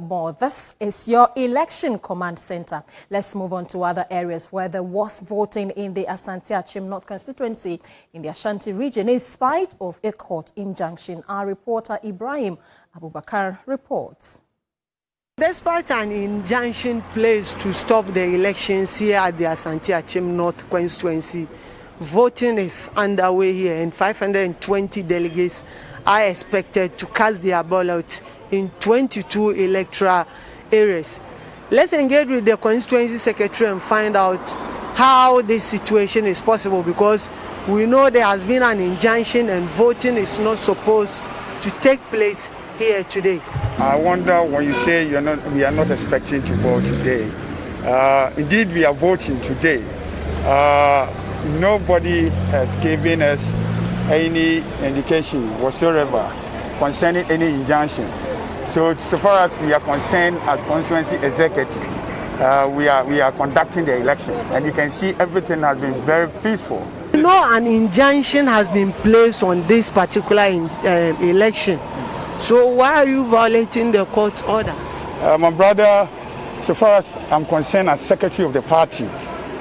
more. This is your election command center. Let's move on to other areas where there was voting in the Asante Akyem North constituency in the Ashanti region in spite of a court injunction. Our reporter Ibrahim Abubakar reports. Despite an injunction placed to stop the elections here at the Asante Akyem North constituency, voting is underway here and 520 delegates are expected to cast their ballot in 22 electoral areas. Let's engage with the constituency secretary and find out how this situation is possible, because we know there has been an injunction and voting is not supposed to take place here today. I wonder when you say we are not expecting to vote today. Indeed, we are voting today. Nobody has given us any indication whatsoever concerning any injunction. So far as we are concerned as constituency executives, we are conducting the elections, and you can see everything has been very peaceful. You know, an injunction has been placed on this particular election. So why are you violating the court order? My brother, so far as I'm concerned as secretary of the party,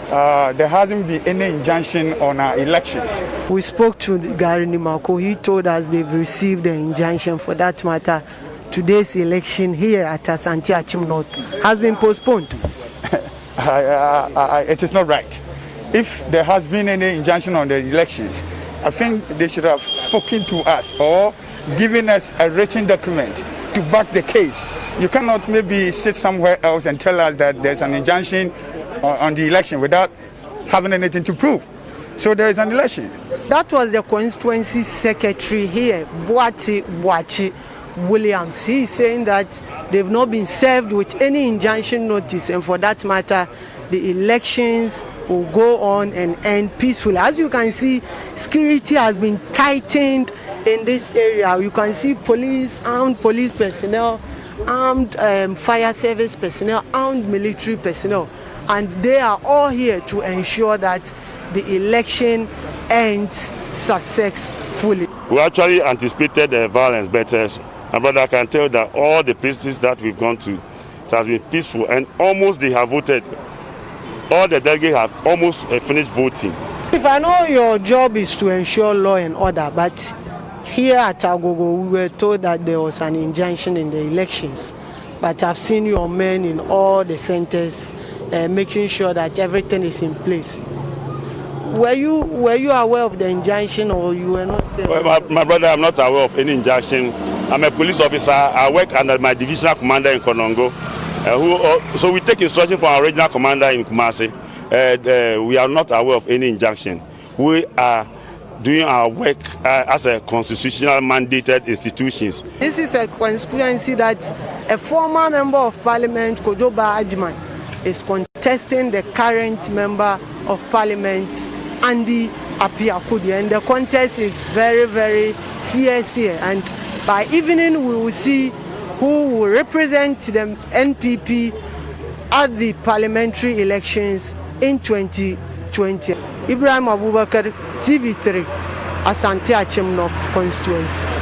there hasn't been any injunction on our elections. We spoke to Gary Nimako. He told us they've received the injunction. For that matter, today's election here at Asante Akyem North has been postponed. It is not right. If there has been any injunction on the elections, I think they should have spoken to us or given us a written document to back the case. You cannot maybe sit somewhere else and tell us that there's an injunction on the election without having anything to prove. So there is an election. That was the constituency secretary here, Boati Williams. He's saying that they've not been served with any injunction notice, and for that matter, the elections will go on and end peacefully. As you can see, security has been tightened in this area. You can see police, armed police personnel, armed fire service personnel, armed military personnel, and they are all here to ensure that the election ends successfully. We actually anticipated violence, but my brother, I can tell that all the places that we've gone to, it has been peaceful, and almost they have voted. All the delegates have almost finished voting. If I know your job is to ensure law and order, but here at Agogo, we were told that there was an injunction in the elections. But I've seen your men in all the centers making sure that everything is in place. Were you aware of the injunction, or you were not saying? Well, my brother, I'm not aware of any injunction. I'm a police officer. I work under my divisional commander in Konongo. So we take instruction from our regional commander in Kumasi. We are not aware of any injunction. We are doing our work as a constitutional mandated institutions. This is a constituency that a former member of parliament, Kojoba Ajman, is contesting the current member of parliament, Andy Apiakudi, and the contest is very, very fierce here. And by evening, we will see who will represent the NPP at the parliamentary elections in 2020. Ibrahim Abubakar, TV3, Asante Akyem North constituency.